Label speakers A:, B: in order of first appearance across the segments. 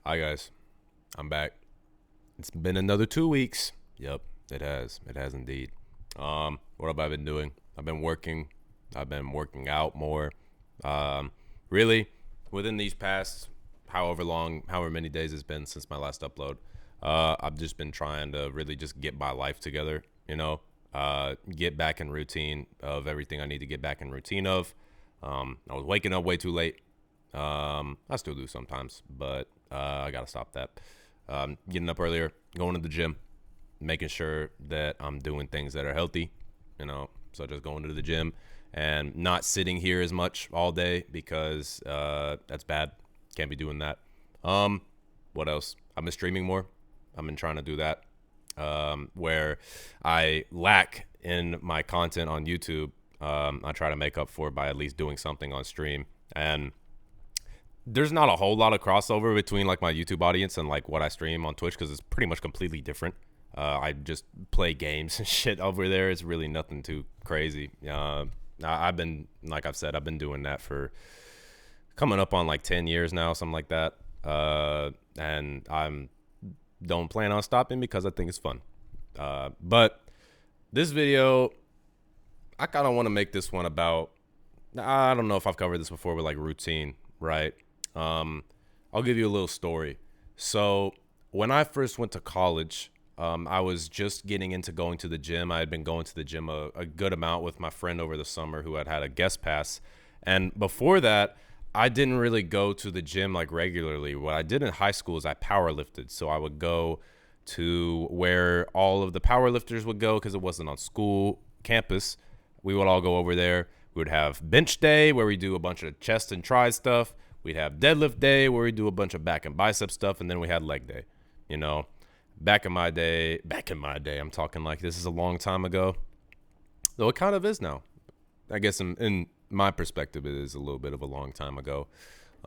A: Hi guys, I'm back. It's been another 2 weeks. Yep, it has. It has indeed. What have I been doing? I've been working. I've been working out more. Really, within these past however many days it's been since my last upload, I've just been trying to really just get my life together. Get back in routine of everything I need to get back in routine of. I was waking up way too late. I still do sometimes, but I gotta stop that. Getting up earlier, going to the gym, making sure that I'm doing things that are healthy, so just going to the gym and not sitting here as much all day because that's bad. Can't be doing that. What else? I've been streaming more. I've been trying to do that. Where I lack in my content on YouTube, I try to make up for it by at least doing something on stream. And there's not a whole lot of crossover between like my YouTube audience and like what I stream on Twitch because it's pretty much completely different. I just play games and shit over there. It's really nothing too crazy. I've been, like I've said, I've been doing that for coming up on like 10 years now, something like that. And I'm don't plan on stopping because I think it's fun. But this video, I kind of want to make this one about, I don't know if I've covered this before, with like routine, right? I'll give you a little story. So when I first went to college, I was just getting into going to the gym. I had been going to the gym a good amount with my friend over the summer who had a guest pass. And before that, I didn't really go to the gym like regularly. What I did in high school is I power lifted. So I would go to where all of the power lifters would go because it wasn't on school campus. We would all go over there. We would have bench day where we do a bunch of chest and tri stuff. We'd have deadlift day where we do a bunch of back and bicep stuff. And then we had leg day, back in my day, I'm talking like this is a long time ago, though it kind of is now. I guess in my perspective, it is a little bit of a long time ago.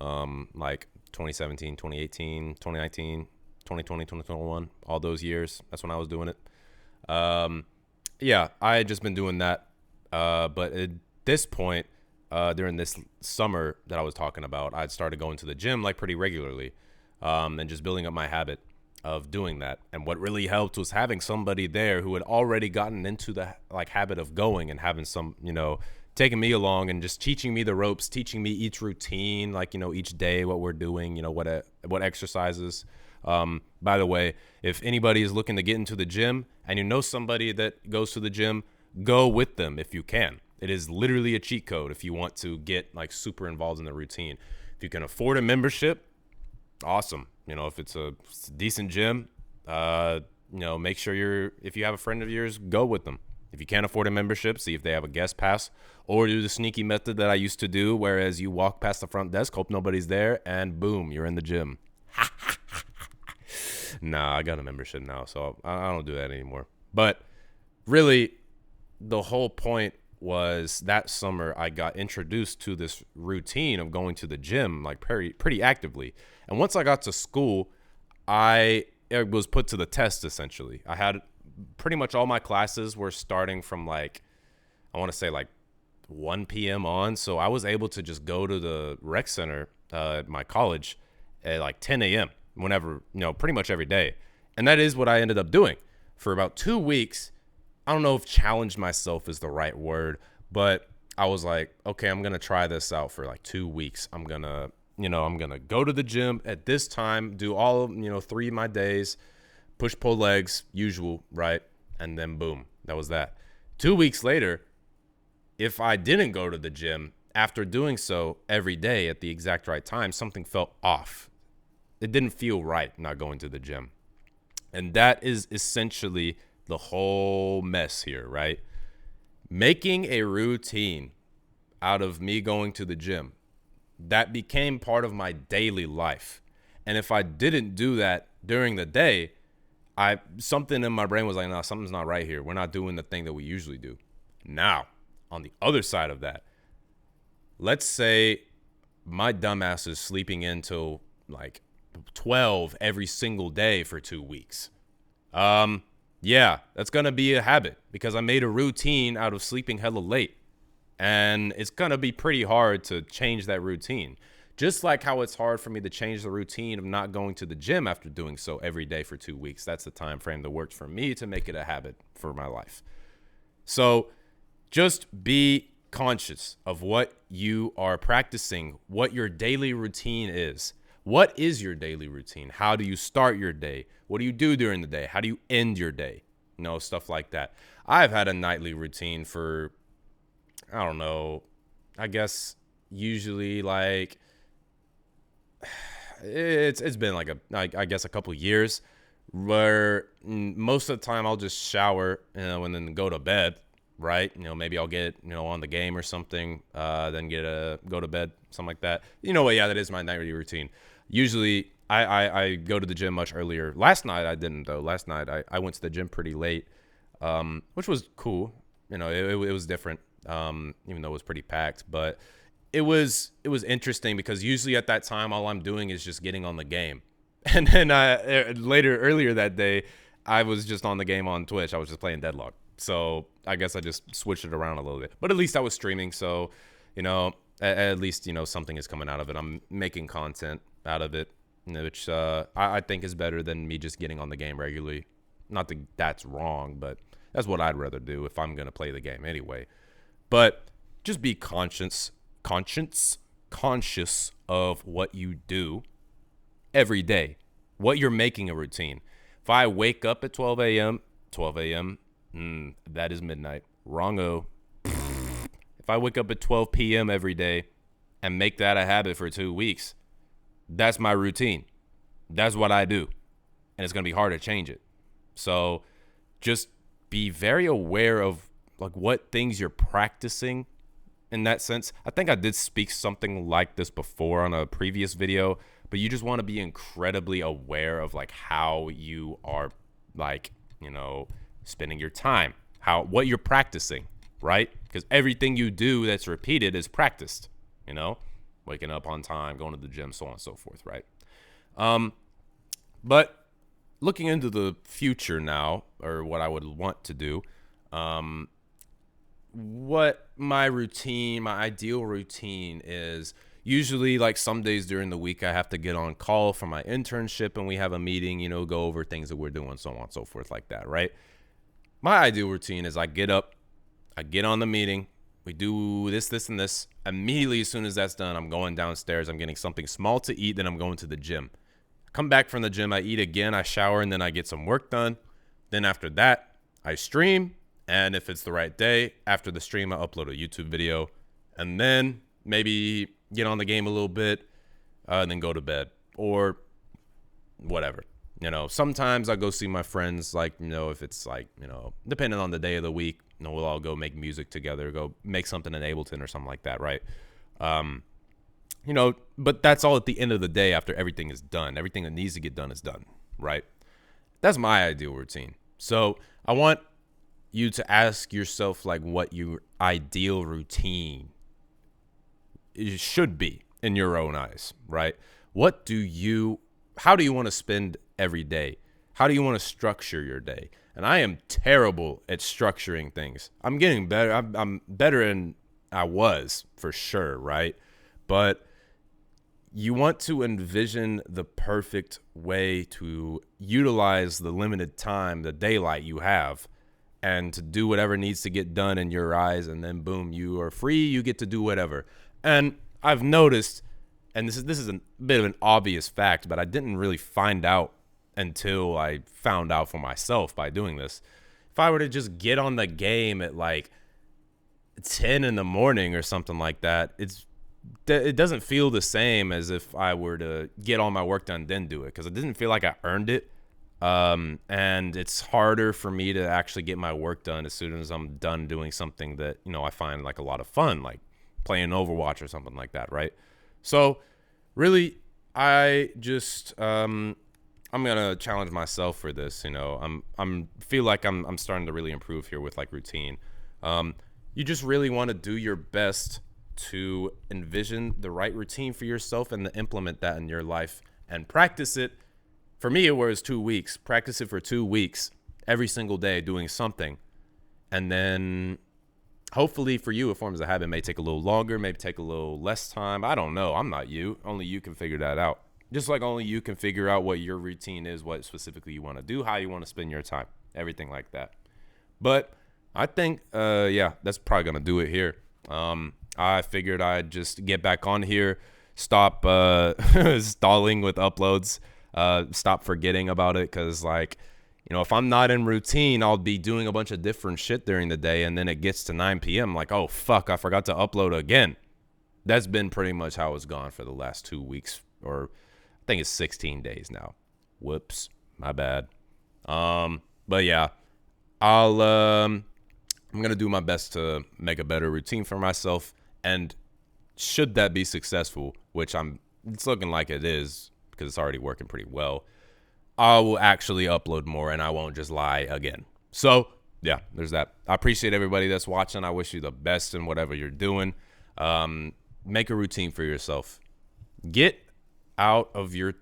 A: Like 2017, 2018, 2019, 2020, 2021, all those years. That's when I was doing it. Yeah, I had just been doing that. But at this point, during this summer that I was talking about, I'd started going to the gym like pretty regularly, and just building up my habit of doing that. And what really helped was having somebody there who had already gotten into the like habit of going and having some, taking me along and just teaching me the ropes, teaching me each routine, like, each day, what we're doing, what exercises. By the way, if anybody is looking to get into the gym and you know somebody that goes to the gym, go with them if you can. It is literally a cheat code if you want to get like super involved in the routine. If you can afford a membership, awesome. If it's a decent gym, make sure if you have a friend of yours, go with them. If you can't afford a membership, see if they have a guest pass, or do the sneaky method that I used to do, whereas you walk past the front desk, hope nobody's there, and boom, you're in the gym. Nah, I got a membership now, so I don't do that anymore. But really, the whole point was that summer I got introduced to this routine of going to the gym like pretty actively. And once I got to school, it was put to the test essentially. I had pretty much all my classes were starting from like, I want to say like 1 p.m. on. So I was able to just go to the rec center at my college at like 10 a.m. whenever, pretty much every day. And that is what I ended up doing for about 2 weeks. I don't know if challenge myself is the right word, but I was like, okay, I'm going to try this out for like 2 weeks. I'm going to go to the gym at this time, do all of, 3 of my days, push, pull legs, usual, right? And then boom, that was that. 2 weeks later, if I didn't go to the gym after doing so every day at the exact right time, something felt off. It didn't feel right not going to the gym. And that is essentially the whole mess here, right? Making a routine out of me going to the gym, that became part of my daily life. And if I didn't do that during the day, something in my brain was like, no, something's not right here. We're not doing the thing that we usually do. Now, on the other side of that, let's say my dumbass is sleeping until like 12 every single day for 2 weeks. Yeah, that's going to be a habit because I made a routine out of sleeping hella late. And it's going to be pretty hard to change that routine. Just like how it's hard for me to change the routine of not going to the gym after doing so every day for 2 weeks. That's the time frame that works for me to make it a habit for my life. So just be conscious of what you are practicing, what your daily routine is. What is your daily routine? How do you start your day? What do you do during the day? How do you end your day? Stuff like that. I've had a nightly routine for, I don't know, I guess usually like it's been like I guess a couple years where most of the time I'll just shower, and then go to bed, right? Maybe I'll get, on the game or something, then go to bed, something like that. Yeah, that is my nightly routine. Usually I go to the gym much earlier. Last night I didn't, though. Last night I went to the gym pretty late, which was cool. It was different, even though it was pretty packed, but it was interesting because usually at that time all I'm doing is just getting on the game. And then earlier that day, I was just on the game on Twitch. I was just playing Deadlock. So I guess I just switched it around a little bit. But at least I was streaming, so at least something is coming out of it. I'm making content out of it, which I think is better than me just getting on the game regularly. Not that that's wrong, but that's what I'd rather do if I'm gonna play the game anyway. But just be conscious of what you do every day, what you're making a routine. If I wake up at 12 a.m., that is midnight. Wrong-o. If I wake up at 12 p.m. every day and make that a habit for 2 weeks, that's my routine. That's what I do. And it's going to be hard to change it. So just be very aware of like what things you're practicing in that sense. I think I did speak something like this before on a previous video, but you just want to be incredibly aware of like how you are like, spending your time, what you're practicing, right? Because everything you do that's repeated is practiced, waking up on time, going to the gym, so on and so forth, right? But looking into the future now, or what I would want to do, what my ideal routine is, usually like some days during the week I have to get on call for my internship and we have a meeting, go over things that we're doing, so on and so forth like that, right? My ideal routine is I get up, I get on the meeting, we do this, and this. Immediately as soon as that's done, I'm going downstairs, I'm getting something small to eat, then I'm going to the gym. I come back from the gym, I eat again, I shower, and then I get some work done. Then after that, I stream. And if it's the right day, after the stream, I upload a YouTube video and then maybe get on the game a little bit and then go to bed or whatever. Sometimes I go see my friends, like, if it's like, depending on the day of the week, we'll all go make music together, go make something in Ableton or something like that, right? But that's all at the end of the day after everything is done. Everything that needs to get done is done, right? That's my ideal routine. So I want you to ask yourself like what your ideal routine should be in your own eyes, right? How do you want to spend every day? How do you want to structure your day? And I am terrible at structuring things. I'm getting better. I'm better than I was for sure, right? But you want to envision the perfect way to utilize the limited time, the daylight you have, and to do whatever needs to get done in your eyes, and then boom, you are free, you get to do whatever. And I've noticed, and this is a bit of an obvious fact, but I didn't really find out until I found out for myself by doing this. If I were to just get on the game at like 10 in the morning or something like that, it doesn't feel the same as if I were to get all my work done then do it, because it didn't feel like I earned it. And it's harder for me to actually get my work done as soon as I'm done doing something that, I find like a lot of fun, like playing Overwatch or something like that, right? So really, I just, I'm going to challenge myself for this. I'm feel like I'm starting to really improve here with like routine. You just really want to do your best to envision the right routine for yourself and to implement that in your life and practice it. For me, it was 2 weeks. Practice it for 2 weeks, every single day, doing something. And then Hopefully for you, it forms a habit. It may take a little longer, maybe take a little less time. I don't know. I'm not you. Only you can figure that out. Just like only you can figure out what your routine is, what specifically you want to do, how you want to spend your time, everything like that. But I think, yeah, that's probably going to do it here. I figured I'd just get back on here, stop stalling with uploads, stop forgetting about it, because, like, if I'm not in routine, I'll be doing a bunch of different shit during the day, and then it gets to 9 p.m. like, oh, fuck, I forgot to upload again. That's been pretty much how it's gone for the last 2 weeks, or I think it's 16 days now. Whoops, my bad. But yeah, I'm going to do my best to make a better routine for myself, and should that be successful, which it's looking like it is because it's already working pretty well, I will actually upload more and I won't just lie again. So yeah, there's that. I appreciate everybody that's watching. I wish you the best in whatever you're doing. Make a routine for yourself. Get out of your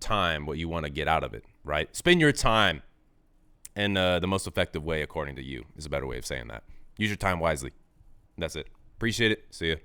A: time what you want to get out of it, right? Spend your time in the most effective way according to you is a better way of saying that. Use your time wisely. That's it. Appreciate it. See ya.